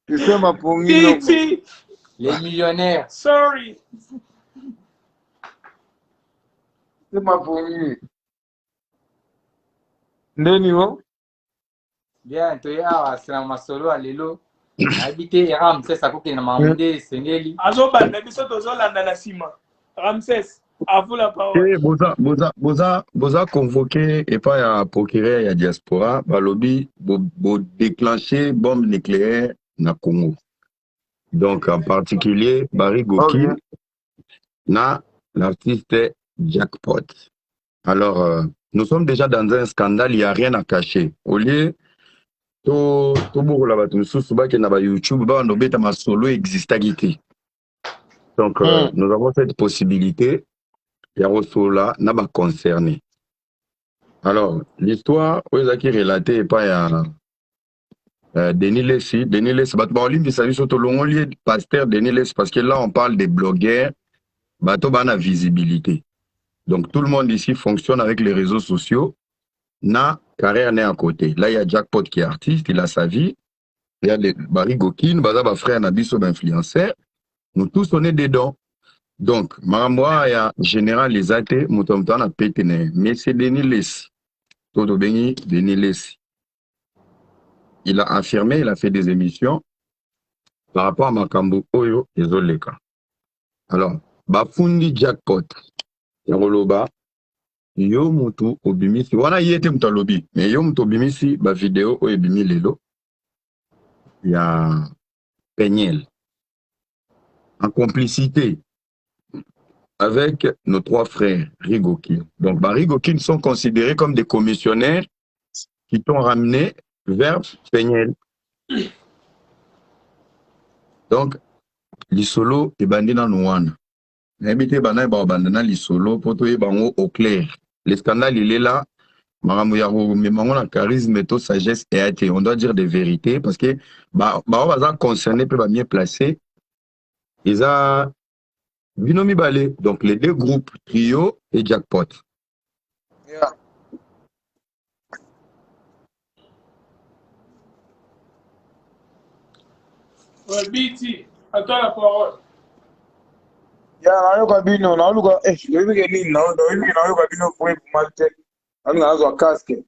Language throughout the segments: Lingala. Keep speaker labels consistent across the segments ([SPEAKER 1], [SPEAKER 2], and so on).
[SPEAKER 1] Tu sais ma pomine.
[SPEAKER 2] Titi.
[SPEAKER 3] Les millionnaires.
[SPEAKER 2] Sorry.
[SPEAKER 1] C'est ma pomine. Ndeni
[SPEAKER 3] Bien, tu es à Masolo à Lelo. Habité Ramsès à côté de Mamoudé, Sengeli.
[SPEAKER 2] Azobanda biso tozolanda na sima. Ramsès, à vous la parole.
[SPEAKER 4] Et boza convoqué et pas à procureur ya diaspora, balobi bo déclencher bombe nucléaire na Congo. Donc en particulier Barry Goki na l'artiste Jackpot. Alors nous sommes déjà dans un scandale, il n'y a rien à cacher. Au lieu to beaucoup la batu sous ba na ba YouTube ba no beta ma solo existagité. Donc nous avons cette possibilité. Yarosola n'a pas concerné. Alors, l'histoire, où est-ce qu'il relaté pas à Denis Lessi. Denis Lessi, il s'agit surtout de pasteur Denis Lessi, parce que là, on parle des blogueurs, bateau a visibilité. Donc, tout le monde ici fonctionne avec les réseaux sociaux. Na carrière n'est à côté. Là, il y a Jackpot qui est artiste, il a sa vie. Il y a Barry Gokin, Baza, frère Nabiso, influenceur. Nous tous, on est dedans. Donc, Maramboa ya général les athées, Moutomtan a pété, mais c'est Denis Lessi. Toto Bengi, Denis Lessi. Il a affirmé, il a fait des émissions par rapport à Makambo Oyo et Zoleka. Alors, Bafundi Jackpot, Yaroloba, Yo Mutu Obimisi, wana yete mutalobi, mais Yo Mutu Obimisi, ba vidéo o ebimi lelo, il y a Peñel, en complicité avec nos trois frères Rigokin. Donc, Rigokin sont considérés comme des commissionnaires qui t'ont ramené vers Peñel. Donc, l'isolo est bandé dans Nouane. N'habitez pas dans l'isolo pour tout au clair. Le scandale, il est là. Mais mon charisme et sagesse et été. On doit dire des vérités parce que on va concerner peut bien placé. Ils ont Binomi Balé, donc les deux groupes, Trio et Jackpot.
[SPEAKER 1] Yeah.
[SPEAKER 2] Ouais, BT, à toi la parole.
[SPEAKER 1] Ya na bino na luka wewe ke nini na wewe na yoka bino kwa malte. Ana azo kaske.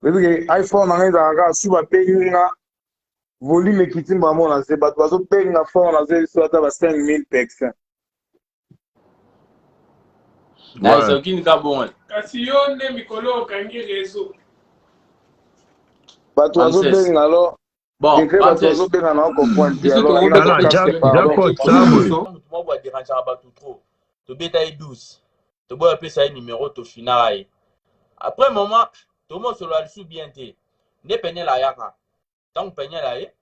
[SPEAKER 1] Wewe ke iPhone anaenda anga suba penga volume kitimba mona se batu bazo penga phone na ze so ata ba 5000 pex.
[SPEAKER 3] Là, ils ont aucune cabone.
[SPEAKER 2] Kasi yo nde mikolo okangi réseau.
[SPEAKER 1] Batu bazo penga alors.
[SPEAKER 3] Bon,
[SPEAKER 1] batu bazo penga na comprendre.
[SPEAKER 4] Jackpot ça boy.
[SPEAKER 3] Moi bois déranger batu trop. To beta est 12. To bois appeler ça numéro to final. Après moment, to mo solo al sou bien té. Ne peñe la yaka. Tant peñe la yé.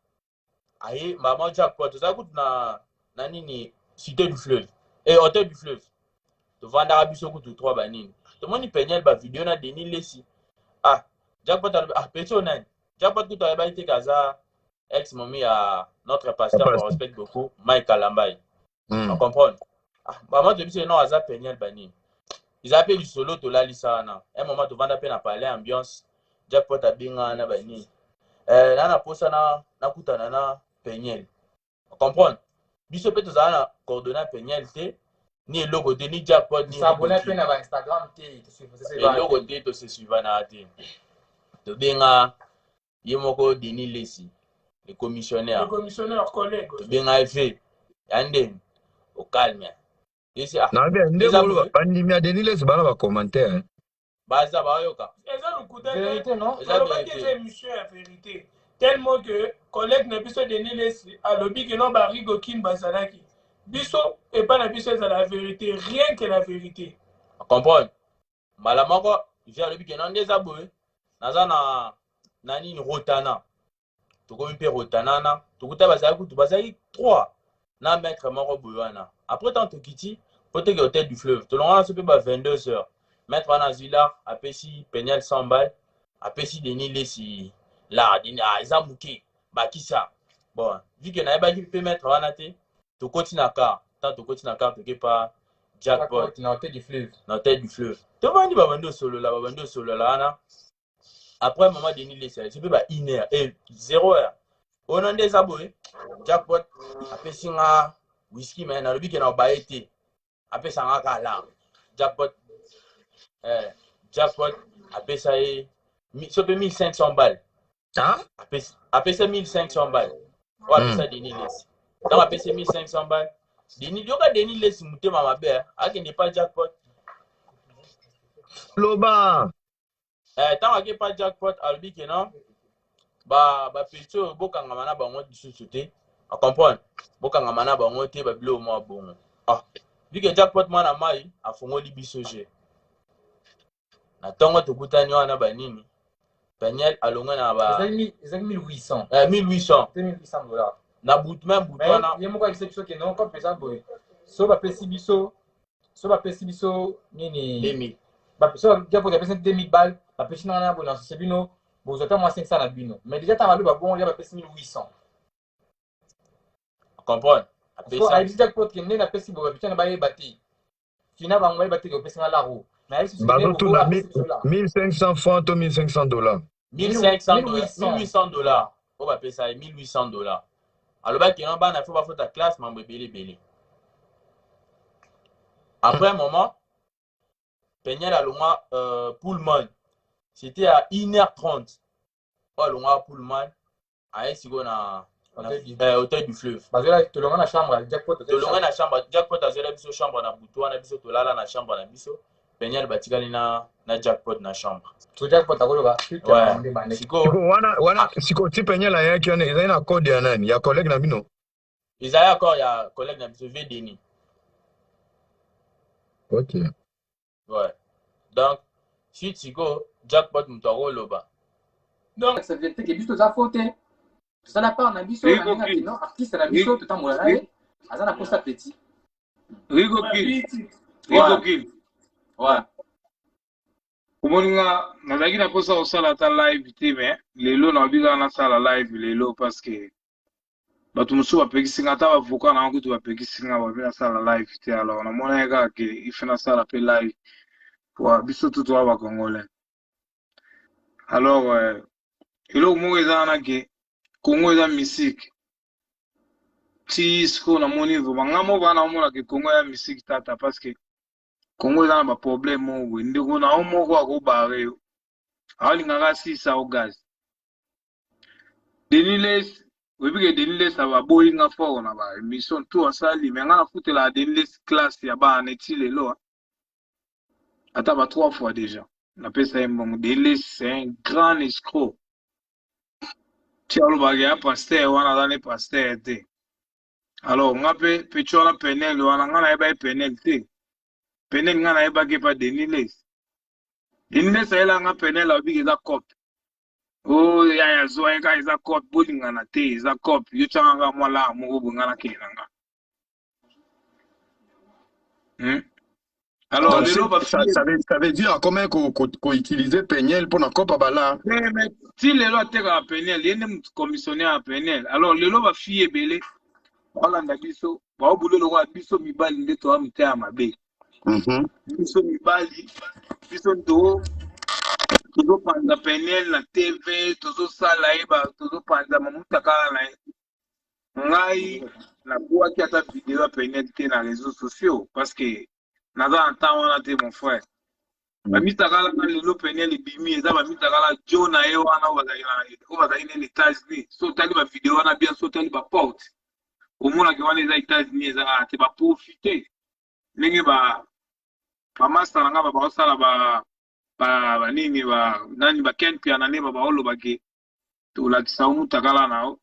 [SPEAKER 3] Aye, maman Jackpot, ça coûte na nini cité du fleuve. Et hôtel du fleuve. To vendre abiso coûte 3 banine. To mo ni peñe ba vidéo na Denis Lessi. Ah, Jackpot petit onan. Jackpot coûte ba été gaza. Ex mami à notre pasteur qu'on respecte beaucoup, Mike Alambay. On comprend. Ah, maman de biso non aza peñel bani. Ils appellent du solo to la lisana. Un moment to vendre peine à parler ambiance. Jackpot a binga na bani. Na posa na kutana na peñel. On comprend. Biso peut to na coordonner peñel te ni logo de ni Jackpot ni
[SPEAKER 5] s'abonner peine à Instagram te
[SPEAKER 3] le logo de to se suivre na te. To binga yemoko Denis Lessi. Les commissionnaires.
[SPEAKER 2] Les commissionnaires collègues.
[SPEAKER 3] Bien fait. Yandem. Au calme. Et c'est
[SPEAKER 4] Non, bien, Denis Lessi va commentaire.
[SPEAKER 3] Baza Bayoka.
[SPEAKER 2] Et ça nous coûte
[SPEAKER 5] vérité, non?
[SPEAKER 2] Ça va pas que émission à vérité. Tellement que collègue n'a biso Denis Lessi à lobby que non Barry Gokin Bazalaki. Biso et pas la biso c'est la vérité. Rien que la vérité.
[SPEAKER 3] Comprends? Malamako, j'ai lobby que non des aboués. Nazana nani rotana. Toko mpe rotanana tokuta bazali 3 na maître moko boyana après tant to kiti pote ke hôtel du fleuve to longana so pe ba 22h maître wana zila apesi peñel 100 balles apesi Denis Lessi la dini eza muke bakisa bon vu que na ba ki pe maître wana te to continue car tant to continue car to ke pa Jackpot
[SPEAKER 5] na hôtel du fleuve
[SPEAKER 3] to vandi ba bando solo la ana Après, maman Denis laissé, je peux pas 1 heure et 0 heure. On a des abonnés. Jackpot, après singa whisky, mais dans le but qu'il a pas été. Après ça, on a là. Jackpot, jackpot, après ça, ça peut 1500 balles.
[SPEAKER 4] Ah?
[SPEAKER 3] Après ça, 1500 balles. On appelle ça Denis laissé. Donc, après ça, 1500 balles. Denis, il y a Denis laissé, monter ma belle. Ah, qui n'est pas jackpot.
[SPEAKER 4] Loba.
[SPEAKER 3] Tant qu'il n'y a pas jackpot, albi que non, bah plutôt beaucoup de mana bango dissouté, à comprendre. Beaucoup de mana bango te babilo au moins bon. Ah, vu que jackpot mana mai a fongo libisoje. Na tongo to butani wana banini. Peniel alonga na ba.
[SPEAKER 5] C'est 1800.
[SPEAKER 3] 1800.
[SPEAKER 5] C'est 1800 dollars.
[SPEAKER 3] Na bout même bout wana.
[SPEAKER 5] Il y a beaucoup d'exceptions qui non comme ça boy. So ba pesi biso nini
[SPEAKER 3] 2000.
[SPEAKER 5] Bah, so, déjà pour des 2000 balles, la personne en a bon, c'est bino, bon, j'attends moi 500 à bino. Mais déjà, t'as mal, bah, bon, il y a 1800.
[SPEAKER 3] Comprendre?
[SPEAKER 5] So, à l'existe jackpot qui n'est pas possible, bah, putain, bah, il bâti. Finalement, on va bâtir au personne à la roue. Mais elle, c'est
[SPEAKER 4] Bah, tout à 1500 francs ou 1500 dollars.
[SPEAKER 3] 1500 1800 dollars. On va payer ça 1800 dollars. Alors, bah, qu'il y a un ban, il faut pas faire ta classe, mais belé. Après un moment, Peniel a longa Pullman. C'était à 1h30. Oh, longa Pullman. À Essigo na hôtel du fleuve.
[SPEAKER 5] Parce que là, tu l'as dans la chambre, jackpot.
[SPEAKER 3] Tu l'as dans la chambre, jackpot a zéro biso chambre na bouton, na biso to lala na chambre na biso. Peniel batikali na jackpot na chambre.
[SPEAKER 5] Tu jackpot à quoi là?
[SPEAKER 3] Ouais.
[SPEAKER 4] Siko wana siko tipenya la yaki on est na code ya nani? Ya collègue na bino.
[SPEAKER 3] Isaiah encore ya collègue na biso Denis.
[SPEAKER 4] OK.
[SPEAKER 3] Ouais. Donc, si tu go, jackpot mutaro loba.
[SPEAKER 5] Donc, ça veut dire que juste à faute. Ça n'a pas un abisso, non, artiste à l'abisso, tout en moi, ça n'a pas ça petit.
[SPEAKER 1] Rigo Kill.
[SPEAKER 3] Ouais.
[SPEAKER 1] Kumoninga nazaki na posa osala ta live te mais lelo na biga na sala live lelo parce que bato mosusu bapekisinga ata bavoka na kutu bapekisinga babi na sala live te alors namona kaka ke ife na sala pe live po biso tutu wa bakongolais alors eloko moko eza wana ke Congo eza musique ti siko namoni banga moko bana omona ke Congo ya musique tata parce que Congo eza na baproblème moko ndeko na o moko akobare yo awalingaka asisa o gaz Deniles webike Deniles ababoyinga fort na ba émission tout asali mais nga na futela Deniles classe ya ba neti lelo ata ba 3 fois déjà na pesa mbongo Deniles c'est un grand escroc tialo bagaya pasteur wana dane pasteur te alors nga pe pecho na penel wana nga na eba penel te penel nga na eba ke pa Deniles ayela nga penel abiki eza cop oh ya zo eka eza cop bolinga na te eza cop yo changa mwala moko bonga na kenanga alors
[SPEAKER 4] donc, ça veut dire comment qu'on utiliser Peniel pour na copa bala
[SPEAKER 1] mais si lelo ateka Peniel yende commissionnaire à Peniel alors lelo ba fille belé balanda biso ba obulelo kwa biso mibali nde to amite ya mabe biso mibali biso ndo tozo panza Peniel na TV tozo sala eba tozo panza mamuta kala na ngai na boaki ata vidéo ya Peniel te na réseaux sociaux parce que naza na temps wana te mon frère bamitaka na lelo Peniel ebimi eza bamitaka na jo na ye wana o bazali na États-Unis so tali ba vidéo wana bien so tali ba porte omonaki wana eza États-Unis eza te baprofite ndenge bamaster na nga baosala banini nani baken piana nde baolobake tolakisa omutakala nao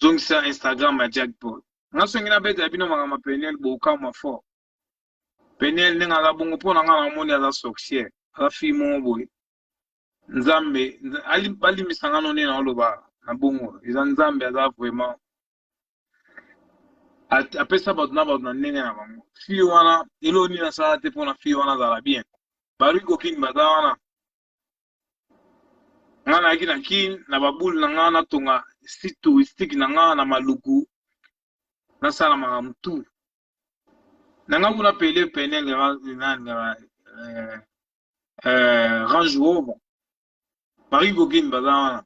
[SPEAKER 1] zongisa Instagram ya jackpot nga songi na beta ya bino makambo Peniel bokamwa fort Peniel ndenge aza bongo mpo na nga namoni aza sorcière aza fille moko boye nzambe balimisa nga none na oloba na bongo eza nzambe aza vraiment apesa bato na bato na ndenge na bango fille wana elo nini asala te mpo na fille wana azala bien Rigo Kill baza wana nga nayaki na kine na babule na nga natonga site touristique na nga na maluku nasala makambo tu na nga kuna pele Peniel Range Rover Paris Gogin bazana.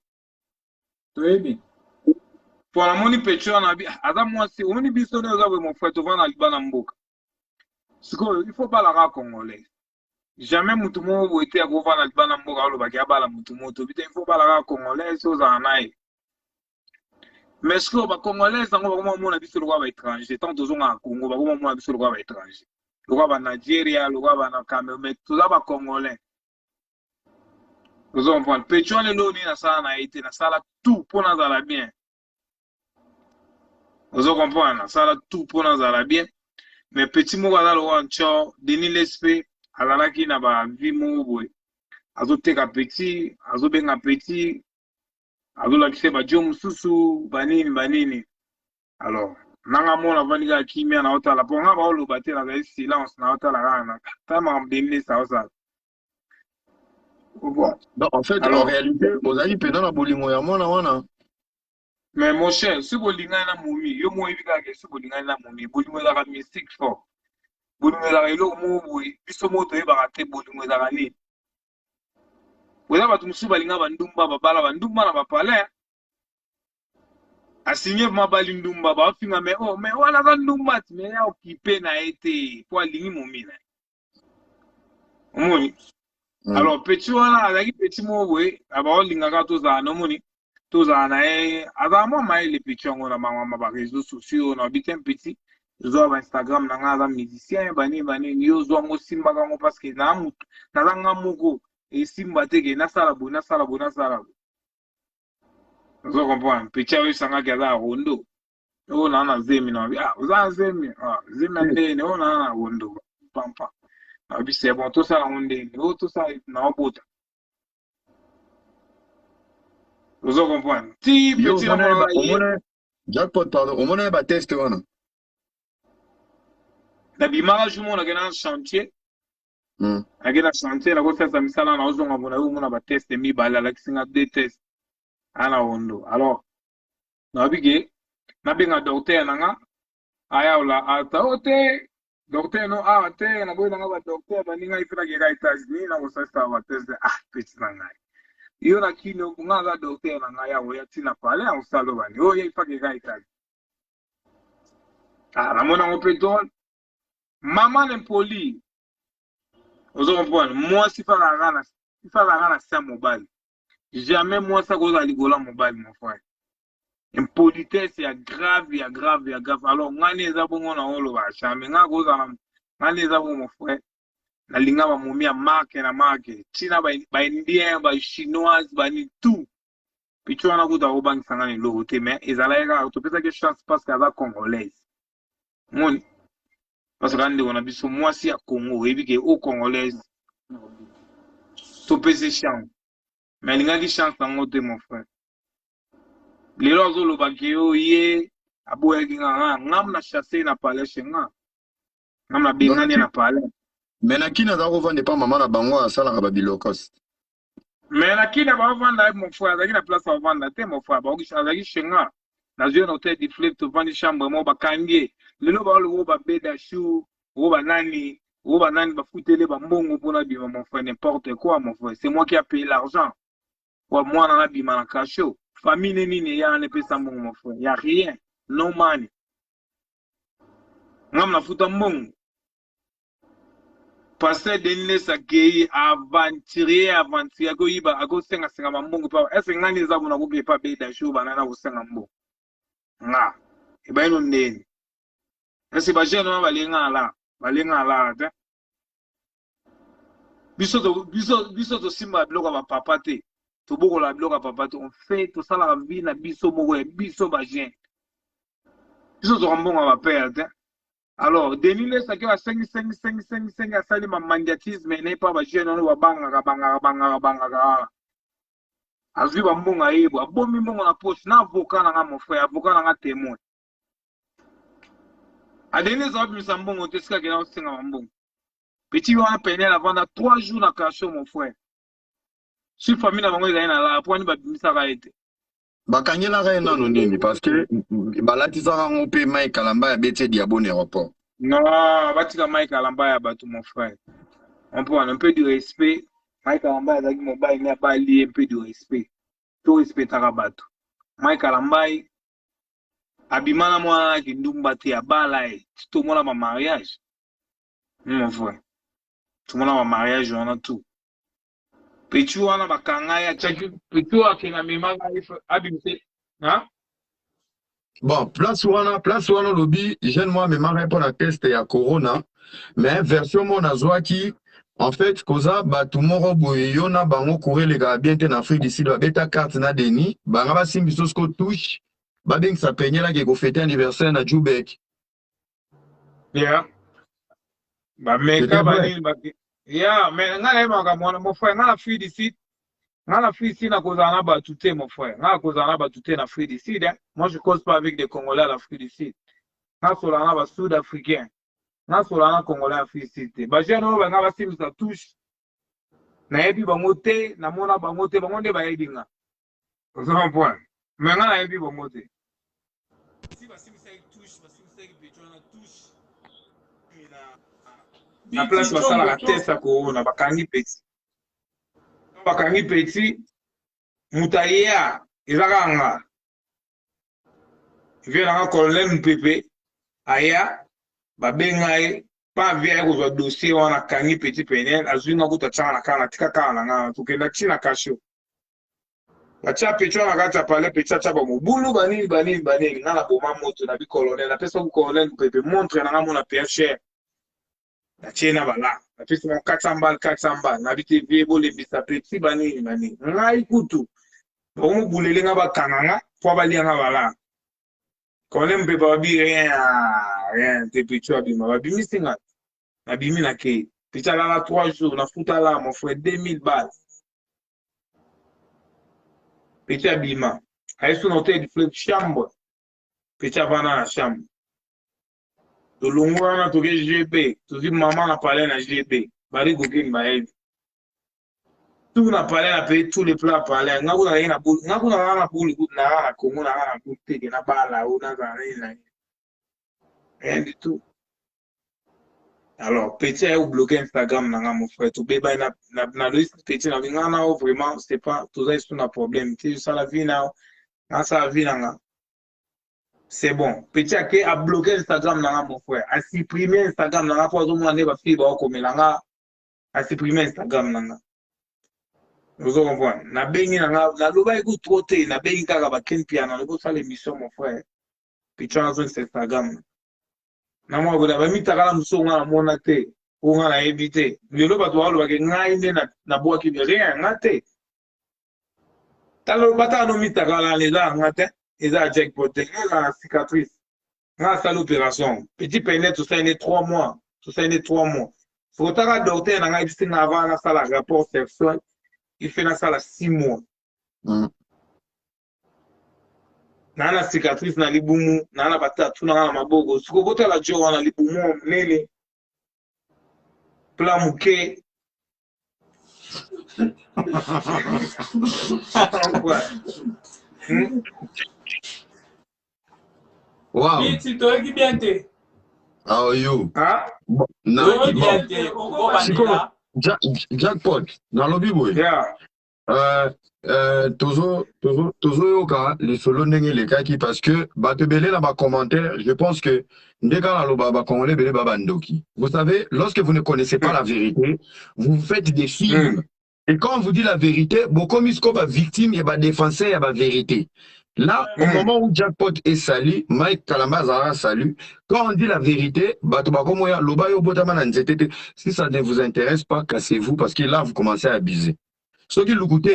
[SPEAKER 5] Toyebi.
[SPEAKER 1] Pour la moni Petro na bi adam moi c'est on biso ne za mon frère to vana libana mboka. Siko il faut pas la ra congolais. Jamais mutumo bo été à go vana libana mboka lo ba ki abala mutumo to bita il faut pas la ra congolais so za naï. Mais ce que les Congolais sont vraiment na biso le étranger tant aux à Congo ba vraiment biso le étranger. Le roi Nigeria, le roi na Cameroun, mais tout ça ba Congolais. Vous comprenez? Petro le loni na sala na été na sala tout pour na zala bien. Vous comprenez? Na sala tout pour na zala bien. Mais petit mo bazalo wancho Denis Lespe azala ki na ba vie mo boy. Azo teka petit, azo benga petit. Azola kise ba jom susu banini. Alors, nanga mona vaniga kimia na otala ponga ba olo bate na ga silence na otala rana. Tama amdeni ça ça.
[SPEAKER 4] Non, en fait,
[SPEAKER 1] Alors,
[SPEAKER 4] en réalité, vous avez pendant la bolingo ya mona wana.
[SPEAKER 1] mais mon cher, si vous linga na mumi, yo mo ibika ke si vous linga na mumi, bolingo la mystique fort. Bolingo la elo mo boy, biso mo to e ba te bolingo la ni. Wala ba tumusu balinga bandumba babala bandumba na bapale. Asigné ma balindumba ba finga mais oh mais wala ka ndumba mais ya occupé na été pour lingi momina. Omoni. Alors petit wala azaki petit mo boy aba linga ka to za no moni. To za na aba mo mai le petit ngo na mama ba réseaux sociaux na bitin petit. Zo ba Instagram na nga za musicien bani yo zo ngo simba ka ngo parce que na mutu na nga moko et simba teke na sala bo. Vous comprenez? Petit oui sanga gaza rondo. Oh na zemi na bi uza zemi zemi ndene oh na rondo. Pampa. Na bi c'est bon tout ça ndene. Oh tout ça na obota. Vous comprenez? Ti petit na
[SPEAKER 4] mona jackpot pardon, on mona ba test wana.
[SPEAKER 1] Na bi mara jumo na gena chantier. Agena chantier la ko fesa misala na ozonga bona mona ba test mi bala la kisinga deux tests. Ana ondo. Alors, nabige, nabenga docteur nanga, aya ola ata ote, docteur no ate, na boy nanga ba docteur baninga ifira ke ga États-Unis na ko sasa ba test petit nanga. Yo na kino nga ga docteur nanga ya oya tina pale a usalo bani. O ye ifa ke ga États-Unis. Na mona ngo pétrole. Maman l'impoli. Vous comprenez? Moi si fa la gana sa mobile. Jamais moi ça cause à ligola mobile mon frère. Impolitesse ya grave. Alors ngane za bongo na olo ba jamais nga cause na ngane za bongo mon frère. Na linga ba momi ya marque. China ba indien ba chinoise ba ni tout. Pichu na kuta ko bank sangane lo te mais ezala ega to pesa que chance parce que ava congolaise. Mon parce que ande on a biso moi si à Congo et que au congolaise. To pesa chance. Mais il y a des chances dans mon frère. Les lois au Bakio, yé, à Boeginga, n'am na chassé na palais chez moi. N'am na bingani na palais.
[SPEAKER 4] Mais na qui n'a pas pas maman na bango à sala babilo cost.
[SPEAKER 1] Mais na qui n'a pas vendre mon frère, avec la place à vendre, mon frère, bah, avec chez moi. Dans une hôtel de flip, tu vends des chambres, moi, bah, kandier. Le loba, le roba, beda, chou, roba nani, bah, foutez-les, bah, mbongo, pour l'abîme, mon frère, n'importe quoi, mon frère. C'est moi qui a payé l'argent. Moi, on a bima na cacho. Famille nini ya ne pesa mbongo mon frère. Y a rien. No money. Ngam na futa mbongo. Passer denile sa gei aventurier go iba ago senga mbongo pa. Est-ce que ngani za mona go pa be da show banana go senga mbongo. Nga. E ba ino ndeni. Est-ce ba jeune ma balenga la ta. Biso to simba bloka ba papa te. Toboko la bloc à papa, on fait tout ça la vie na biso mogo biso bagien. Biso to rambon à perdre. Alors, Denis ça qui va 5 à sali ma mandatisme n'est pas bagien on va banga. Azui ba mbonga yebo, abomi mbonga na poche na avocat na mon frère, avocat na témoin. A Denis ça va bisa mbongo te sika kena osinga mbongo. Petit wa peine la vendre 3 jours na cachot mon frère. Si famille na bango ezali na la point ba bimisa ka ete
[SPEAKER 4] bakangela ka nano nini parce que balatisa rango pe mai kalamba ya bete diabo na aéroport.
[SPEAKER 1] Non, batika mai kalamba ya bato mon frère. On prend un peu de respect Mike Alambai azaki mobile ni abali un peu de respect. To respectaka bato. Mike Alambai abimana mwana kindumba te abala e. Tout mona ma mariage. Mon frère. Tout mona ma mariage on a tout. Petu wana bakanga ya chaki petu akenga mema abimse. Hein?
[SPEAKER 4] Bon, place wana lobby, jeune moi me marre pour la test ya corona, mais version mon azwaki en fait koza batu moko boye yona bango courir les gars bien en Afrique d'ici la beta carte na deni, banga ba simbi sosko touche, ba bing sa peigner là qui ko fêter anniversaire na Jubek.
[SPEAKER 1] Yeah. Ba meka bani ba yeah, mais ngala ba mwana mon frère ngala Afrique d'ici. Ngala Afrique d'ici na kozana ba touté mon frère. Ngala kozana ba touté na Afrique d'ici. Moi je cause pas avec des Congolais à l'Afrique d'ici. Ngala solana ba Sud-Africain. Ngala solana Congolais à l'Afrique d'ici. Ba jeune ba ngala si ça touche. Na yebi bango te, na mona bango te, bango nde ba yebi nga. C'est un point. Mais ngala yebi bango te. Si ba si ça touche, ba si ça qui na touche. Na place ba sala la test à corona, ba kangi petit. Bakangi petit mutaya ezakanga vient colonel Mpepe aya babengai pa vient ko dossier wana kangi petit penel azwinga kutachana na kana tika kana nga tukenda china kasho bacha pecho na kata pale pecha cha ba mobulu banini ngana boma moto na bi colonel na pesa ko colonel Mpepe montre na ngamo na PHR na chena bala na pesa mo 400 na biti viebo le bisa petit banini ngai kutu bomo bulele nga bakanganga po bali nga bala kolem be babi rien te pichu abima babi misinga na bimi na ke picha la 3 jours na futa la mon frère 2000 balles picha bima aisu na hotel flip chambre picha vana na chambre to longwa na to ke GP to zi mama na parler na GP bari gokin baebi tout na parler na payer tous les plats parler nga kuna na boule nga kuna na boule na Congo na boule te na bala ou na za rien du tout. Alors petit a bloqué Instagram na mon frère to be na liste petit na nga na vraiment c'est pas tout ça c'est un problème tu ça la vie na ça vie na c'est bon petit a bloqué Instagram na mon frère a supprimer Instagram na pour tout monde ba fi ba ko melanga a supprimer Instagram na vous comprenez na bengi na loba iko trop te na bengi kaka ba ken piano ko ça l'émission mon frère puis tu as sur Instagram na mo boda ba mitaka la musonga na mona te ko nga na éviter lelo ba to ba ke ngai ne na boa ki rien ngate talo bata no mitaka la les là ngate eza jackpot la cicatrice nga ça l'opération petit peine tout ça est 3 mois tout ça est 3 mois faut ta docteur na ngai bisina avant na sala rapport sexuel il fait ça à 6 mois. Nana cicatrice na libumu, nana batatu na mabogo. Suko bota la jo wana libumu nene. Pla muke.
[SPEAKER 4] Wow.
[SPEAKER 2] Biti to eki bien te.
[SPEAKER 4] How are you?
[SPEAKER 1] Ah?
[SPEAKER 4] Na
[SPEAKER 2] bien te.
[SPEAKER 4] jackpot na lobby boy.
[SPEAKER 1] Yeah.
[SPEAKER 4] Toujours yoka les solo ndenge les kaki parce que batebele na ba commentaire je pense que ndeka na loba ba congolais bele baba ndoki. Vous savez lorsque vous ne connaissez pas la vérité vous faites des films et quand on vous dit la vérité beaucoup misko ba victime et ba défenseur et ba vérité. Là, au moment où Jackpot est sali, Mike Kalamba salut. Quand on dit la vérité, si ça ne vous intéresse pas, cassez-vous parce que là, vous commencez à abuser. Ce qui le coûte,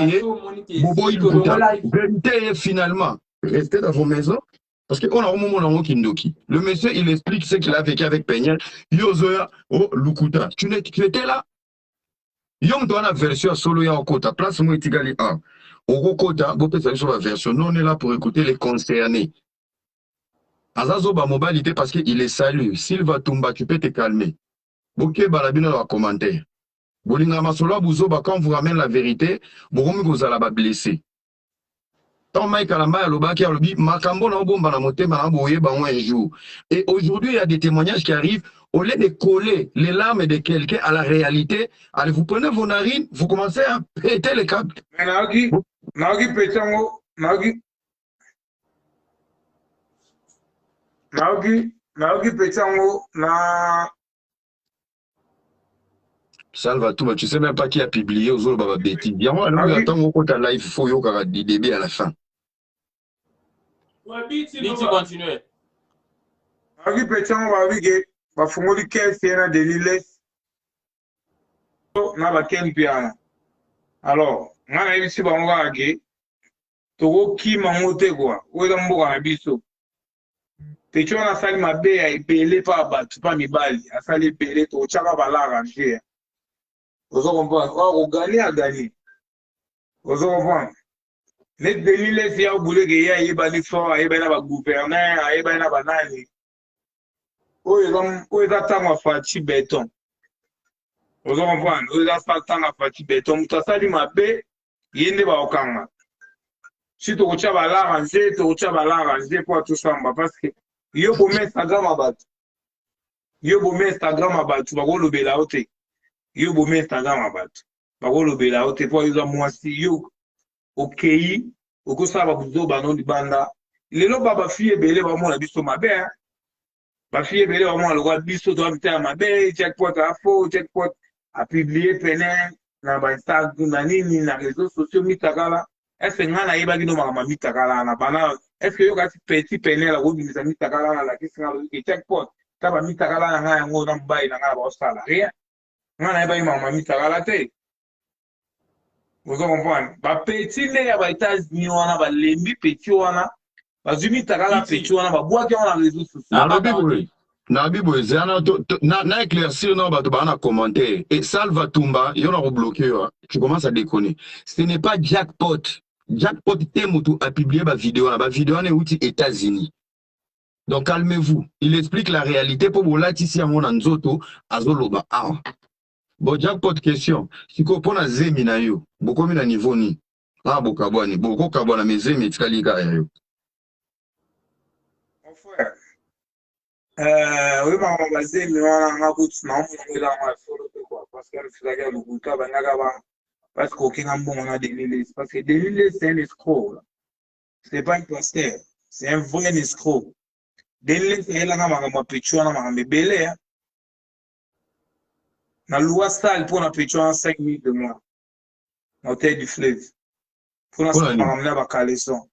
[SPEAKER 4] vérité finalement, restez dans vos maisons. Parce qu'on a un moment où Kindoki. Le monsieur, il explique ce qu'il a vécu avec Peña. Yozoya, oh, Lukuta. Tu étais là? Yom doit la version solo ya okota. Place moi etigali 1. Okota, vous pouvez sur la version. Nous, on est là pour écouter les concernés. Azazo ba mobilité parce qu'il est salut. S'il va tomber, tu peux te calmer. Ok, balabino dans le commentaire. Bolinga masolo buzo ba quand vous ramène la vérité, bokomi kozala ba blessé. Tant Mike Kalamba Lobaki Alobi, Makambo na bomba na motema na boye ba un jour. Et aujourd'hui, il y a des témoignages qui arrivent. au lieu de coller les larmes de quelqu'un à la réalité, allez, vous prenez vos narines, vous commencez à péter les câbles.
[SPEAKER 1] Mais Naoki Pechango, Naoki Pechango,
[SPEAKER 4] Salva Touma, tu sais même pas qui a publié aux autres Baba Betty. Dis-moi, alors, attends, mon côté live, il faut y avoir des débits à la fin.
[SPEAKER 3] Biti continue.
[SPEAKER 1] Naoki Pechango, va fungoli kesi na deliles na ba kempiana. Alors, ngana ibisi bango age toko kima ngote kwa weza mboka na biso. Pecho na sali mabe ya ebele pa batu pa mibali asali ebele to chaka balara nje. Ozo comprendre, o gagner a gagner. Ozo comprendre. Les deliles ya obule ke ya yeba ni fort ayeba na ba gouverneur ayeba na ba nani. Oyo eza tanga fati beton. Ozo comprendre, oyo eza tanga fati beton. Mutu asali mabe yende ba okanga. Si tu kocha balara nje, tu kocha balara nje po atusamba parce que yo bo Instagram abatu. Yo bo Instagram abatu bakolobela ote. Yo bo Instagram abatu. Bakolobela ote po yo mwasi yo okei okosala buzoba no libanda. Lelo baba fille ebele ba mona biso mabe. Ba fille ebele ba mona lokwa biso to abita mabe, jackpot a faux, jackpot a publié pene na ba Instagram na nini na réseaux sociaux mitakala. Est-ce que ngana yeba kino mama mitakala na bana est-ce que yo kasi petit pene la robimisa mitakala na la kisinga lo ke jackpot ta ba mitakala na nga yango na mbai na nga ba osala rien ngana yeba mama mitakala te vous comprenez ba petit ne ya ba États-Unis wana ba lembi petit wana ba zumi takala petit wana ba boaki wana réseaux sociaux
[SPEAKER 4] na bibo na éclaircir non bato bana commenter et Salva Toumba yo na rebloquer tu commences à déconner ce n'est pas jackpot Temutu a publié ma vidéo na outil États-Unis donc calmez-vous il explique la réalité pour vous là ici à mon anzoto azoloba bon jackpot question si ko pona zemi na yo boko mi na niveau ni bokabwani boko kabwana mezemi tikalika yo
[SPEAKER 1] mon frère oui, maman, basé, mais on a un coup de nom, on est là, on a solo, quoi, parce qu'elle fait la guerre, parce qu'aucun bon, on a des lilles, parce que des lilles, c'est un escroc, c'est pas un pasteur, c'est un vrai escroc. Des lilles, c'est là, on a péchu, on a un bébé, la loi sale pour la péchu en 5 minutes de mois, en tête du fleuve, pour la semaine, on a un caleçon,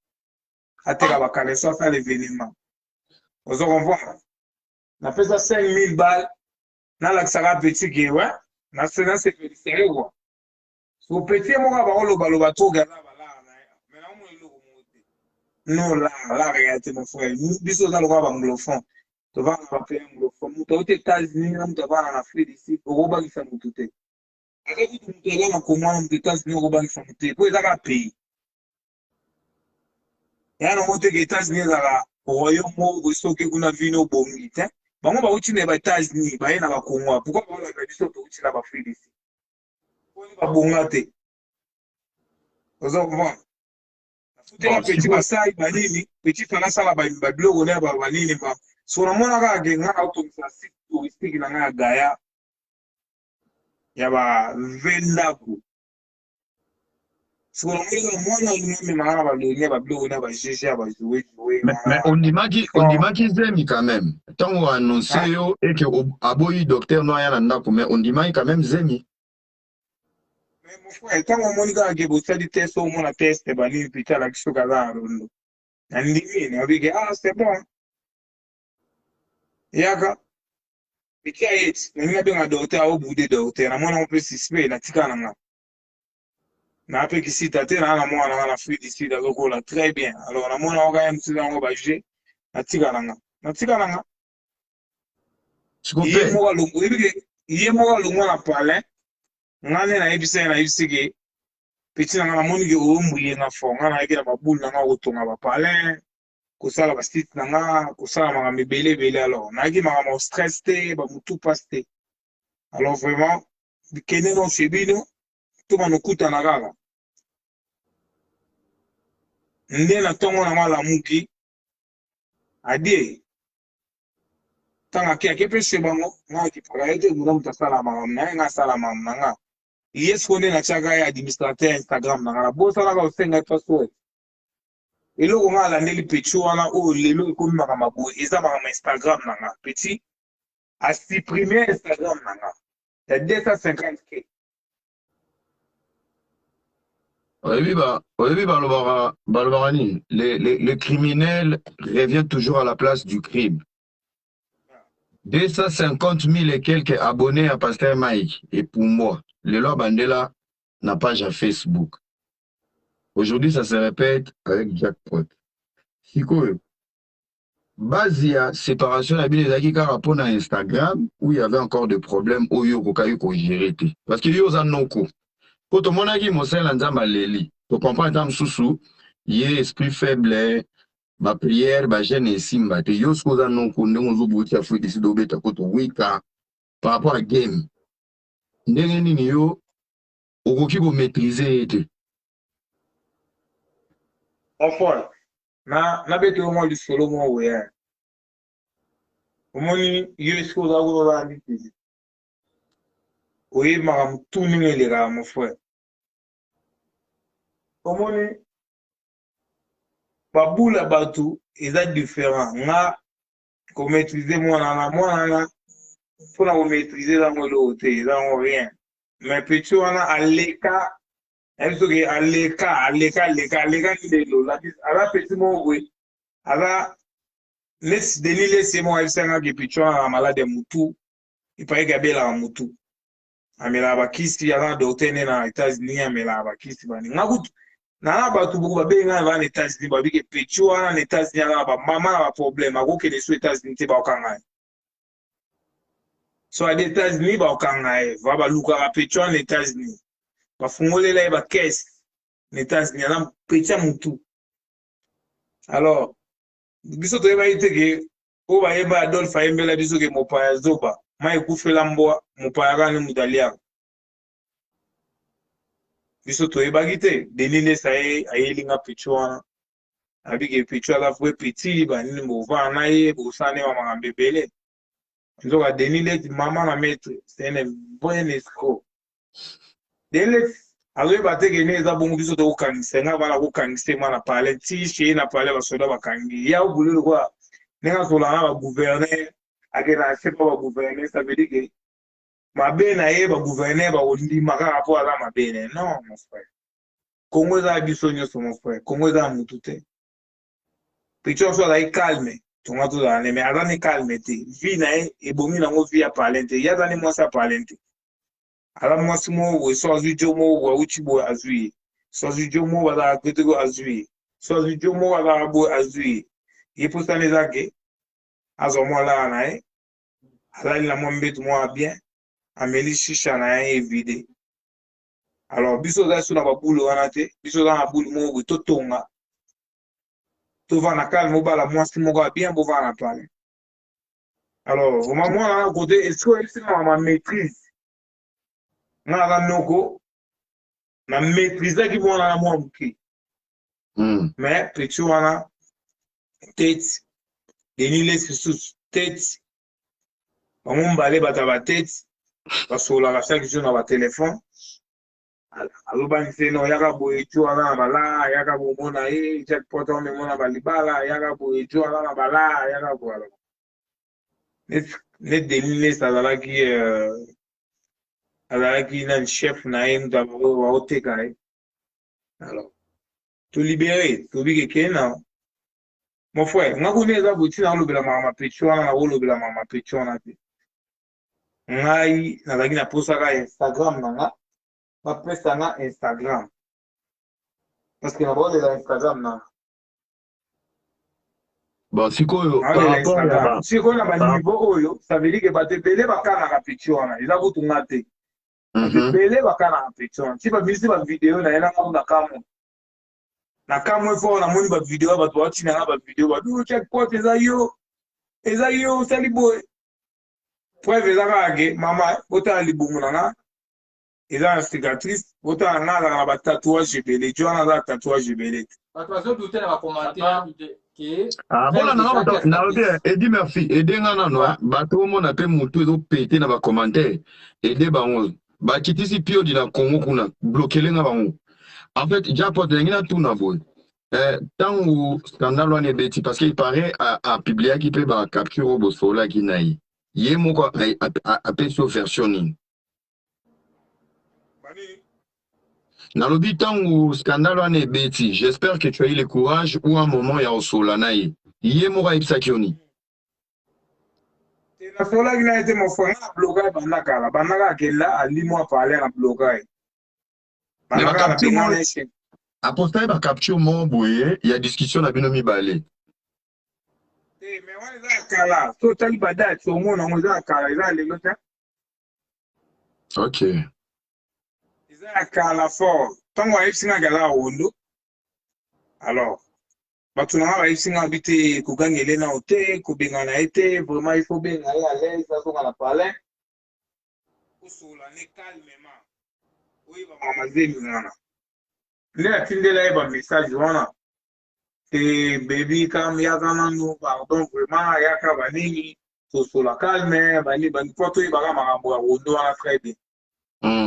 [SPEAKER 1] à terre, à caleçon, ça l'événement. Vous en voir. Na pesa 5000 balles na la saka petit ke ouais na sena se fait sérieux quoi so petit mo ka ba loba to ga na bala na mais na mo lo ko mote non la réalité mon frère nous biso za lo ka ba anglophone to va na pa anglophone mo to États-Unis na mo to va na Afrique ici ko ba ki sa mo tout te aka ki mo to ga na ko mo na États-Unis ko ba ki sa mo te po za ka pays ya no mo te ke États-Unis za la royaume mo ko so ke kuna vino bongi te bango ba uti na ba États-Unis ba yena ba Congo pourquoi ba la biso to uti na ba Afrique ici ba bonga te ozo bon futa petit basai ba nini petit fana sala ba blogo na ba nini ba so na mona ka ke nga auto sa site touristique na nga gaya ya ba vendaku so na mona ni mama ba le ba blogo na ba jeje ba jouer
[SPEAKER 4] mais on dit qu'ils aiment quand même tant on annonce yo et que aboyi docteur noya na ndako mais on dit quand même zemi
[SPEAKER 1] mais mon frère tant on monika ke bo sali test au mona test ba ni pita la kiso kaza rondo na ndimi na bige c'est bon yaka pita yet na nga benga docteur au bout de docteur na mona on peut suspect na tika na na pe ki sita te na mwana na Afrique ici da kola très bien alors na mona o ga mtila ngo ba je na tika na iye mo ga lungo na pale ngane na ebise ke petit na moni ke o mbuye na fo ngana ke na mabulu na ngo tonga ba pale ko sala ba site na nga ko sala ma mebele alors na ki ma stress te ba mutu paste alors vraiment bikene no chebino to manukuta na gaga nde na tongo na mala muki adie tanga ki akepe shebango nga ki para ete muna mutasala mamna nga sala mamna nga yes konde na chaka ya administrateur Instagram na ngala bosa la ka usenga password eloko nga alandeli pecho wana oyo lelo ekomi makambo boye eza makambo Instagram na nga petit a supprimer Instagram na nga ya 250K.
[SPEAKER 4] Le criminel revient toujours à la place du crime. 250 000 et quelques abonnés à Pasteur Mike. Et pour moi, le Loi Bandela n'a pas page à Facebook. Aujourd'hui, ça se répète avec Jackpot. Siko, base il y a séparation à rapport à Instagram où il y avait encore des problèmes où il y a géré. Parce qu'il y a un non-coup. Quand on a dit Monseigneur Lanzamba Leli, tu comprends un sous il y a esprit faible, ma prière, ma gêne et simba. Tu yos cause non qu'on ne nous oublie à faire des dobeta koto wika par rapport à game. N'engeni ni yo, au qui vous maîtriser.
[SPEAKER 1] Enfin, na bete au moins du solo moi ouais. Au moins yos cause à vous la vie. Oui, madame, tout le monde est là, mon frère. Comment est Baboula Batou, ils sont différents. Nga, qu'on maîtrise moi, faut la maîtriser dans mon lot, dans rien. Mais petit, on a à l'écart, elle se à l'écart, qui est là. À la petit mot, oui. À la, laisse laisser moi, elle s'est là, qui petit, on a malade de moutou. Il paraît qu'il y a un moutou. Amela bakisi yana dotene na États-Unis amela bakisi bani ngakutu na ba tu buku ba benga na États-Unis ba bike pecho na États-Unis na ba mama na ba problème akoke les États-Unis te ba okanga so à États-Unis ba okanga va ba luka ba pecho na États-Unis ba fungolela ba caisse na États-Unis na pecha mutu alors biso to ba iteke o ba yeba Adolphe Ayembela biso ke mopa zoba mai kufela mboa mupayagani mudalia biso to ebagite denile sae ayelinga pichwana abike pichwa fwe petit banini mova na ye bosane wa mangambebele nzoka denile mama na maître c'est un bon escroc denile azoye bateke ne za bongo biso to kanisa nga bana ko kanisa mana parler ti chez na parler ba soda bakangi ya ubulu kwa nenga solana ba gouverner akena c'est pas gouverner ça veut dire que ma bene aye ba gouverner ba ondi maka rapport à ma bene non mon frère Congo za bisonyo so mon frère Congo za mutute picho so la calme tomato la ne mais azane calme te vi na e bomi na ngo vi a parlente ya zane mo sa parlente ala mo simo we so azu jomo wa uchibo azui so azu jomo wa da ketego azui so azu jomo wa da bo azui yepo sane zake azomo la na ala la mo mbetu mo bien ameli shisha na vide alors biso za suna ba boulot wana te biso za na boulot mo we totonga to va na calme bala moi si mo ga bien bo va na parler alors au moment là côté est-ce que c'est ma maîtrise na ga noko na maîtrise qui bon na moi buki mais petit wana tête denile sous tête on mbale bata tête parce que la chaque jour na ba téléphone aloba nseno yaka boecho ana bala yaka bomona jackpot on mona balibala yaka boecho ana bala yaka boala net denile sadala ki na chef na enda wa oteka alors to libérer to bi ke na mon frère ngakuneza buti na lobela mama pecho ana lobela mama pecho na te ngai na lagi na posaka Instagram nanga ma pesa na Instagram parce que na bode la Instagram na
[SPEAKER 4] bon sikoyo
[SPEAKER 1] par rapport à sikoyo na ba niveau oyo ça veut dire que ba te belé ba kana ka picture na ila kutunga te te belé ba kana ka picture si ba bisi ba vidéo na ela na kamo fo na moni ba vidéo ba to ati na ba vidéo ba du check pot eza yo sali boy preuve eza kage mama bota libumu na il a une cicatrice, autant on a la tatouage belé, tu as la tatouage belé.
[SPEAKER 5] Attention, douter dans la commentaire que
[SPEAKER 4] Ah, bon, là, Eddie Murphy, Eddie Nana, bateau, mon appel, moutou, ils ont pété dans les commentaires. Eddie Bango, bah, qui t'ici, pio, dit la Congo, qu'on a bloqué les Navarros. En fait, Japon, il y a tout Navo. Tant où scandale, on est bêtis, parce qu'il paraît à publier qui peut capturer au Bosfola qui n'aille. Il y a mon quoi, à sur version. Dans le but, tant où scandale, on est bêtis. J'espère que tu as eu le courage ou un moment, il y a au Solanaï. Il y a mon Ipsakioni.
[SPEAKER 1] Na sola qui n'a été mon frère, bloqué Banaka. Banaka qui est là, à 10 mois parler à bloqué. Banaka a bien en échec.
[SPEAKER 4] Après, il capture mon bouillé, il y a discussion à Binomi Balé.
[SPEAKER 1] Mais on est à Kala. So, tu as eu Bada, tu au monde, on est à Kala. Ils ont les autres.
[SPEAKER 4] Ok.
[SPEAKER 1] Ils ont à Kala fort. Tant qu'on a eu Singa Gala au Ondo. Alors, Batunanga va eu Singa habité, Kouganga Elena Ote, Koubengana été, vraiment il faut bien aller à l'aise, ça qu'on a parlé. Pour soulager calmement. Oui, maman, Zémina. Là, tu as un message, voilà. Et baby, comme il y a un nous, pardon, vraiment, il y a un banini, sur la calme, bani, bani, photo, il va y avoir un bois, on doit très bien.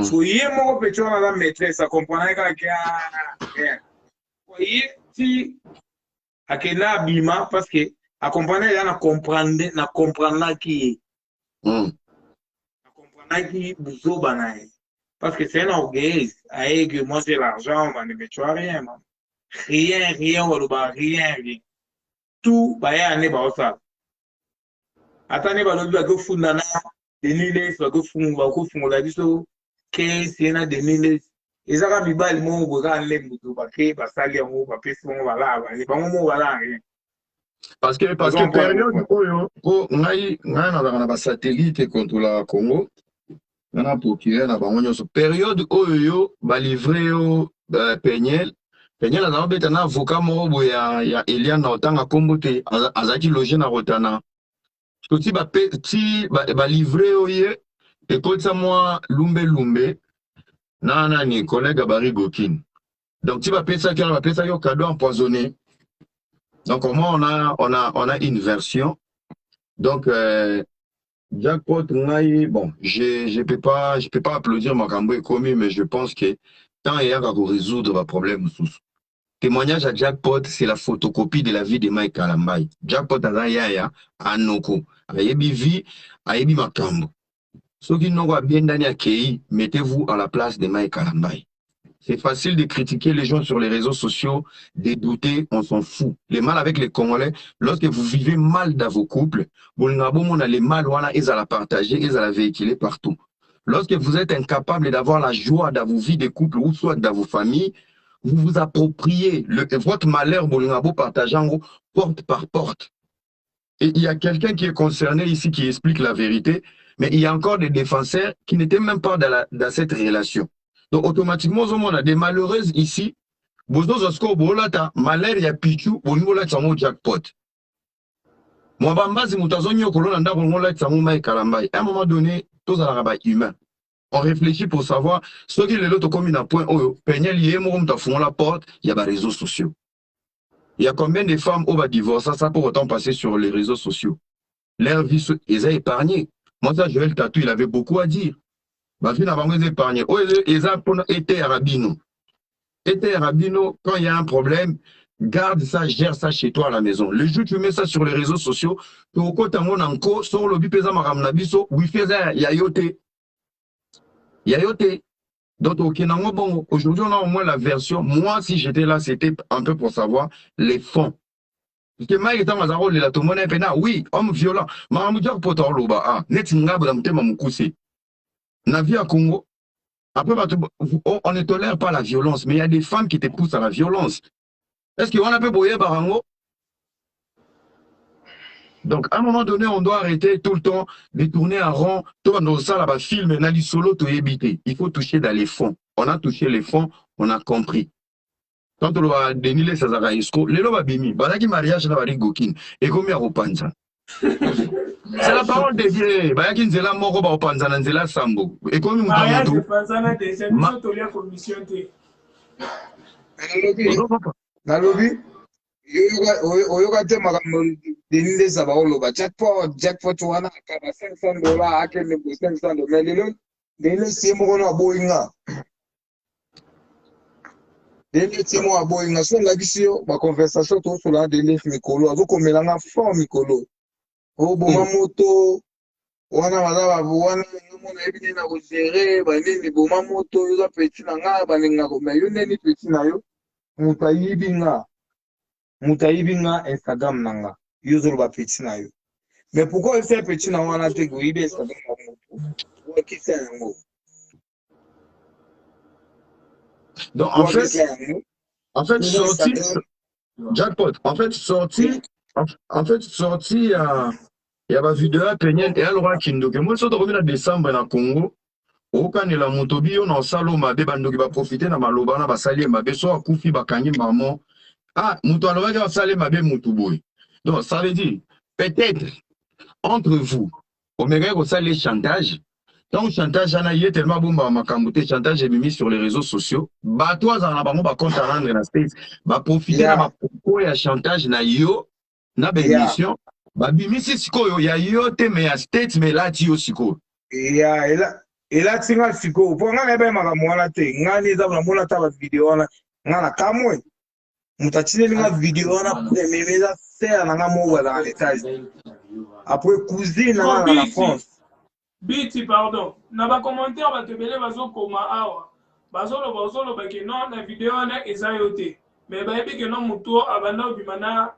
[SPEAKER 1] So, il y a mon petit, on a la maîtresse, ça comprenait qu'il y a, voyez, si, à quel abîme, parce que, à comprendre, il y a na comprendre qui, bouzo banaï. Parce que c'est un orgueil, aïe, que moi, c'est l'argent, mais tu as rien, man. Rien, rien. Tout, bah, y'a un ébat au sable. Attendez, bah, l'autre, que Fundana, des Niles, que Fundana, la vie, que c'est un des Niles. Et ça, quand il va, il m'a ouvert les moutons, parce que, bah, ça, il y a un mot, parce que, voilà, il va voilà, rien.
[SPEAKER 4] Parce que période, on a un satellite contre la Congo, on a procuré, on a période, oyo, bah, livré au Pegnel. Pegnel a un avocat mort, il y a Eliane Nautan à Kombote, Azaki logé na Rotana. Si ba livré au yé, écoute ça moi, Lumbe, ni collègue à Barry Gokin. Donc, tu vas payer ça, yo cadeau empoisonné. Donc, au moins, on a une version. Donc, Jackpot, bon, je peux pas applaudir Makambo et Komi, mais je pense que tant il y a qu'à résoudre le problème sous. Témoignage à Jackpot, c'est la photocopie de la vie de Mike Kalambay. Jackpot a yaya, anoko, ayebi vie, ayebi Makambo. Ceux qui n'ont pas bien d'année à Kei, mettez-vous à la place de Mike Kalambay. C'est facile de critiquer les gens sur les réseaux sociaux, de douter, on s'en fout. Les mal avec les Congolais, lorsque vous vivez mal dans vos couples, on a les mal, ils à la partager, ils à la véhiculer partout. Lorsque vous êtes incapable d'avoir la joie dans vos vies de couple ou soit dans vos familles, vous vous appropriez votre malheur, vous partagez en gros, porte par porte. Et il y a quelqu'un qui est concerné ici qui explique la vérité, mais il y a encore des défenseurs qui n'étaient même pas dans cette relation. Donc, automatiquement, on a des malheureuses ici. Malheur, il y a pichu, jackpot. Moi, à un moment donné, tous à humain. On réfléchit pour savoir ce qui est l'autre comme un point. La porte, il y a des réseaux sociaux. Il y a combien de femmes qui vont divorcer, ça pour autant passer sur les réseaux sociaux. Leur vie, ils ont épargné. Moi, ça, Joël Tatou, il avait beaucoup à dire. Ils ont épargné. Ils ont été arabino. Été arabino, quand il y a un problème, garde ça, gère ça chez toi à la maison. Le jour où tu mets ça sur les réseaux sociaux, tu as encore sur le bipeza maramnabiso, wifi, yayote. Yayote. Donc, bon, aujourd'hui, on a au moins la version. Moi, si j'étais là, c'était un peu pour savoir les fonds. Parce que Mike est en rôle, il a tout le monde est oui, homme violent. Maramoudiak Potoroba, ah, net ngab dans le thème Moukoussé. Navi à Congo. Après, on ne tolère pas la violence, mais il y a des femmes qui te poussent à la violence. Est-ce qu'on a peu boyer Barango? Donc, à un moment donné, on doit arrêter tout le temps de tourner en rond. Tout dans ça, là-bas, film, Nali Solo, tout éviter. Il faut toucher dans les fonds. On a touché les fonds, on a compris. Quand on va déniler ça, les lois bimi, balaki mariage, là, bari gokin, et comme il y a Opanza. C'est la parole de Dieu. Balaki nzela moko ba Opanza, nzela sambo. Et comme il
[SPEAKER 2] mariage de Panzana, des émissions, tu as commission.
[SPEAKER 1] Nalobi. oyoka te makambo denile za baoloba jackpot wana akaba $500 akende bo $500 mais lelo denile sie moko na aboyinga denile tie moko aboyinga so olakisi yo baconversation tosola denile mikolo azokomelanga fort mikolo oboma moto wana baza wana omona yebi nini na kogere banini boma moto yoza peti na nga balinga koma yo ndeni peti na yo moto ayibi nga Instagram na nga yo ozoloba peti na yo mais pourquoi ose peti na wana te koyibi Instagram na moto wakisa yango
[SPEAKER 4] Donc en fait sorti jackpot en fait sorti ya ba vidéo ya penyel et alora kindoke moi so to komina décembre na Congo okanela moto biyo na salo mabe bandoki ba profiter na maloba na basali mabe so akufi bakangi maman moto alobaki basali mabe moto boy. Donc ça veut dire peut-être entre vous omeka ko sali chantage. Donc chantage ana yé tellement bomba makambo te chantage est mis sur les réseaux sociaux ba toi za bango ba compte à rendre na space ba profiter na ba propos ya chantage na yo na bémission ba bimisi sikoyo ya yo te me ya state me la ti yo sikoyo
[SPEAKER 1] ela tinga sikoyo po nga nebe makambo wana te ngani eza na mona ta ba video wana nga na kamwe mutatine nga video wana memeza serre na nga mo dans l'étage après cousine na la France
[SPEAKER 2] Biti pardon na ba commentaire ba tebele bazokoma awa bazoloba ke non na video wana eza yo te mais ba yebi ke non muto abanda obimana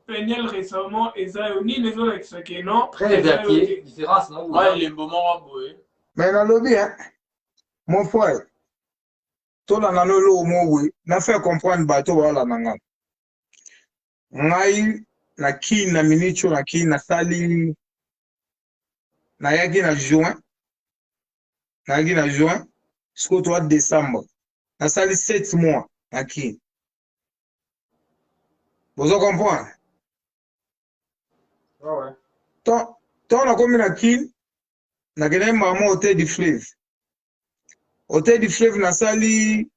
[SPEAKER 2] Peniel récemment eza yo ni les autres ke non
[SPEAKER 5] très bien pied différence non
[SPEAKER 3] ouais les moments boy
[SPEAKER 1] mais na lobi hein mon frère tola na lolo mowe na fait comprendre bato wala nanga ngai na ki na minicho na ki na sali na yaki na juin jusqu'au 3 décembre na sali 7 mois na ki vous comprenez
[SPEAKER 5] ouais
[SPEAKER 1] tant na komi na ki na kene maman hôtel du fleuve na sali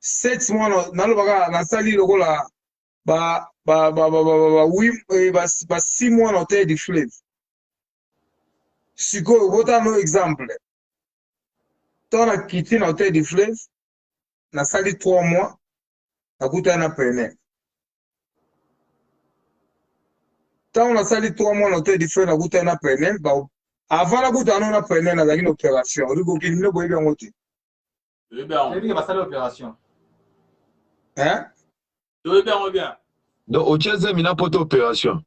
[SPEAKER 1] 7 mois na lobaka na sali lokola ba 6 mois na hôtel du fleuve sikoyo bota no exemple tant na kiti na hôtel du fleuve na sali 3 mois na kuta na pene tant na sali 3 mois na hôtel du fleuve na kuta na pene ba avant la kuta na pene na une opération riko kinino boyebi yango te
[SPEAKER 5] c'est ba sala opération
[SPEAKER 1] hein
[SPEAKER 3] bien
[SPEAKER 4] donc au Tchèze mina poto opération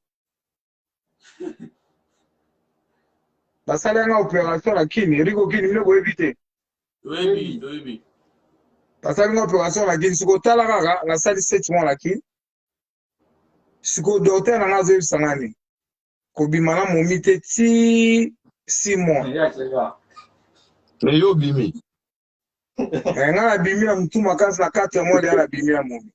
[SPEAKER 1] basala nga opération na kini riko kinino boyebi te
[SPEAKER 3] oui
[SPEAKER 1] basala nga opération na kini siko tala kaka na sali 7 mois na kini siko docteur na nga zoyebisa ngani kobima na momi te ti 6 mois
[SPEAKER 4] mais yo bimi
[SPEAKER 1] nga na bimi na mutu makasi na 4 mois ya na bimi na momi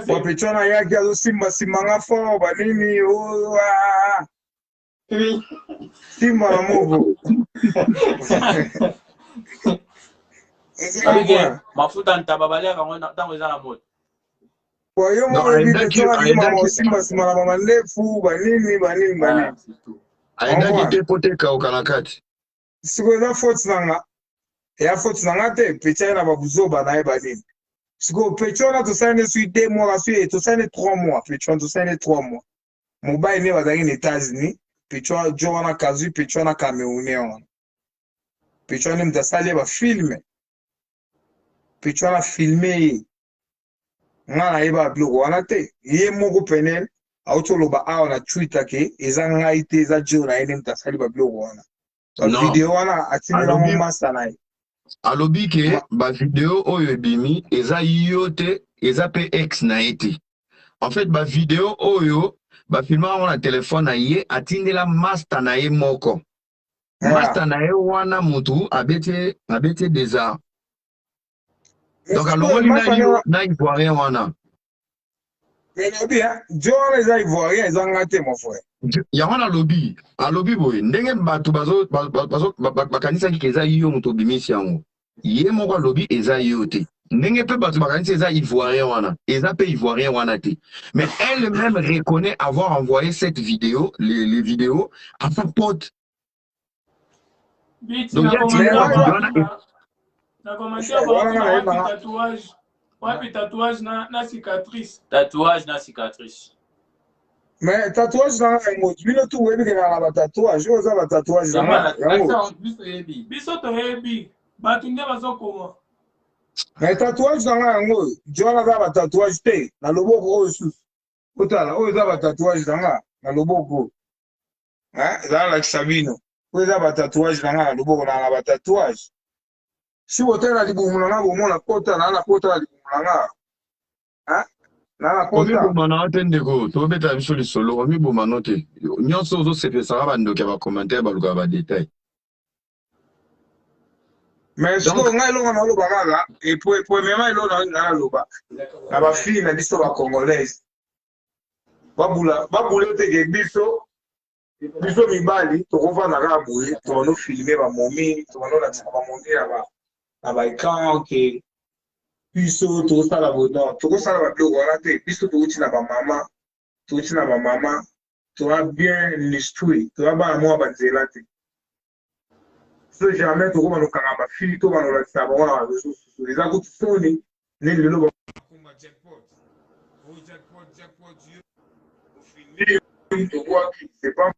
[SPEAKER 1] wapecho na yaki azosimba nga fort banini simba na movo
[SPEAKER 3] mafuta ntaba baleka ntango eza na moto
[SPEAKER 1] yo moko simba na mama ndefu banini
[SPEAKER 4] aendaki te po te kauka na kati
[SPEAKER 1] siko eza faute na nga eya faute na nga te peti aye na babuzoba na ye banini siko peti wana tosali ne sui 2 mois kasi tosali ne 3 mois peti wana tosali ne 3 mois mobali ne bazalaki na États-Unis peti wana jo wana kazwi peti wana camerounais wana peti wana mutu asali ye bafilme peti wana filme ye nga nayeba biloko wana te ye moko penel auti oloba awa na twitter ke eza ngai te eza jo na ye nde mutu asali babiloko wana bavideo wana atindelango masa na ye
[SPEAKER 4] alobi ke bavideo oyo ebimi eza yo te eza pe ex na ye te en fait bavideo oyo bafilma yango na telefone na ye atindela master na ye moko master na ye wana mutu abeti déjà donc alongoli na ivoirien wana
[SPEAKER 1] elobi jo wana eza ivoirien eza nga te mon frère
[SPEAKER 4] yango alobi boye ndenge bato bakanisaki ke eza yo moto obimisi yango ye moko alobi eza yo te ndenge pe bato bakanisi eza ivoirien wana eza pe ivoirien wana te mais elle-même reconnaît avoir envoyé cette vidéo les vidéos à sa pote.
[SPEAKER 2] Biti
[SPEAKER 4] Donc
[SPEAKER 2] na
[SPEAKER 4] ya
[SPEAKER 2] commentaire
[SPEAKER 4] vidéo
[SPEAKER 2] wapi
[SPEAKER 4] wana
[SPEAKER 2] na commentaire wapi tatouage na cicatrice.
[SPEAKER 3] Tatouage na cicatrice.
[SPEAKER 1] Mais tatouage dans un mot, bino tu webi na ba tatouage, oza ba tatouage
[SPEAKER 5] C'est
[SPEAKER 1] dans
[SPEAKER 5] moi,
[SPEAKER 1] yango.
[SPEAKER 5] l'accent, plus Ebi.
[SPEAKER 2] Biso to hebi bato nde bazokoma.
[SPEAKER 1] Mais tatouage dans yango, jona za ba tatouage te na loboko oyo susu. Otala, oyo za ba tatouage na loboko. Hein, za la Sabino. Oyo za ba tatouage na loboko na ba tatouage. Si otala libumula na bomona kota na kota libumula na. Hein? Na kota.
[SPEAKER 4] omibomana te ndeko tobeta biso lisolo omibomano te nyonso ozosepesaka bandoki ya bacommentaire balukaka badetail.
[SPEAKER 1] Mais ce qu'on a l'on a l'obara et pour premièrement l'on a l'oba na ba fille na biso ba congolaise babula te ke biso mibali to kova na rabuye to no filmer ba momi to no la tsaba momi na ba écran ke biso to sala bono to ko sala ba blogo na te biso to uti na ba mama to a bien l'esprit to ba mo ba nzela te. So jamais to koma no kanga fille to bano la tsaba wana ba biso les akutsoni ne lelo ba kuma jackpot you au finir to quoi c'est pas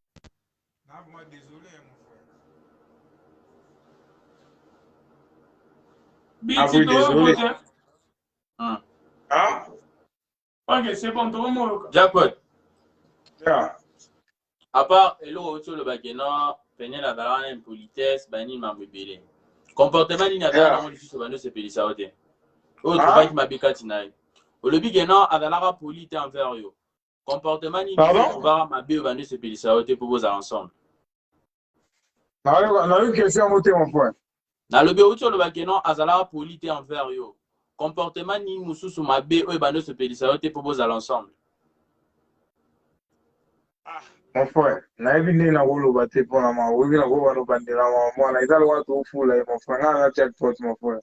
[SPEAKER 1] moi désolé mon frère.
[SPEAKER 2] Biti
[SPEAKER 1] désolé.
[SPEAKER 2] Ah? Ok, c'est bon, tout le monde.
[SPEAKER 3] Jackpot.
[SPEAKER 1] Yeah.
[SPEAKER 3] À part eloko tu le bagena penye la valeur impolitesse bani mambebele. Comportement ni na bana mo lisusu bano se pelisa ote. O travail mabika tinai. O le bigena adala polite envers yo. Comportement ni va mabe bano se pelisa ote pour vos ensemble.
[SPEAKER 1] Na yo question moté mon frère.
[SPEAKER 3] Na lobi o tu le bagena azala polite envers yo. Comportement ni mususu mabe o bano se pelisa ote pour vos ensemble.
[SPEAKER 1] Mon frère, na ebi ne na wolo bate pour la ma, oui na go bano bandela ma, moi na izalo watu fula mon frère, na jackpot mon frère.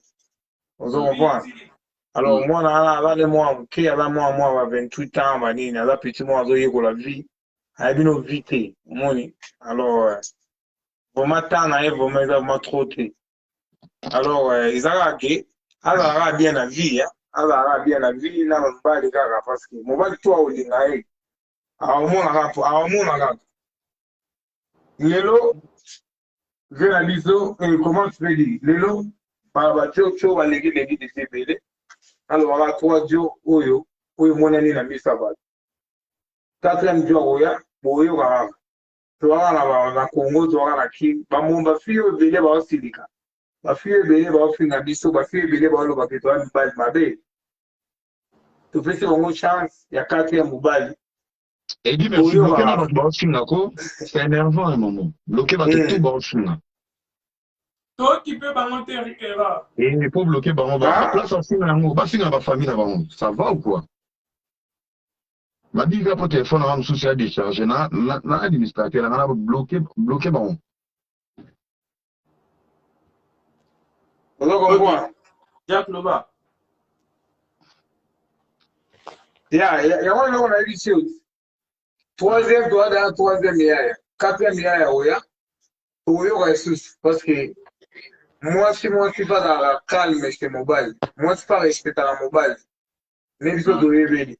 [SPEAKER 1] Ozo comprendre. Alors moi na ala de moi qui ala moi va 28 ans bani, na la petit moi zo yeko la vie. A ebi no vite, moni. Alors vraiment temps na evo mais vraiment trop té. Alors izala ke ala bien la vie, hein. Ala bien la vie na mbali kaka parce que mo bali toi olinga e. Aomona lelo vena biso comment tu peux dire lelo ba cho balegi de CPD alors wala 3 dio oyo monani na misa ba 4e dio oya boyo ka to na Congo to na ki ba momba fio bele ba osilika ba fio bele ba ofinga biso ba fio bele ba lo ba ke to ba mabe to pese bongo chance ya 4e mobali.
[SPEAKER 4] Et dit, merci, bloquer dans votre barre, c'est énervant un moment. Bloquer votre tout barre.
[SPEAKER 2] Toi qui peux balancer Riquera.
[SPEAKER 4] Et il faut bloquer barre. La place en signe, dans ma famille, ça va ou quoi? Ma dit, pour téléphone, on a un souci à décharger. L'administrateur, on a bloqué barre.
[SPEAKER 1] Vous comprenez?
[SPEAKER 3] Jack Loba.
[SPEAKER 1] Il y a eu chose. 3e doigt dans 3e yaya, 4e yaya oya, parce que moi si pas dans la calme chez mobile, moi si pas respecter la mobile, même si tu dois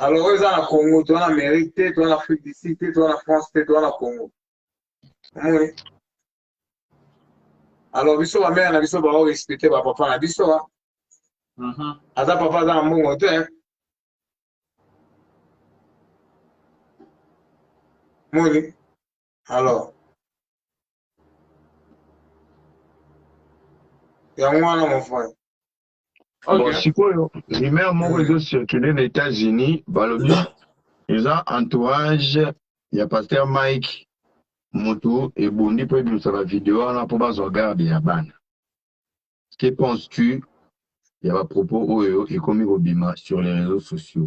[SPEAKER 1] alors eux dans la Congo, tu en Amérique, tu en Afrique du Sud, tu en France, tu en la Congo. Oui. Alors biso la mère na biso ba respecter ba papa na biso ha. Ata papa dans mon hôtel. Moni. Alors. Il y a moi, mon frère.
[SPEAKER 4] Bon, si quoi, les meilleurs mots réseaux circulés aux États-Unis, balobi, ils ont entourage, il y a pasteur Mike, Moto, et Bondi, pour nous sur la vidéo, on a pour pas regarder, il y a ban. Que penses-tu? Il y a un propos, et comme il sur les réseaux sociaux.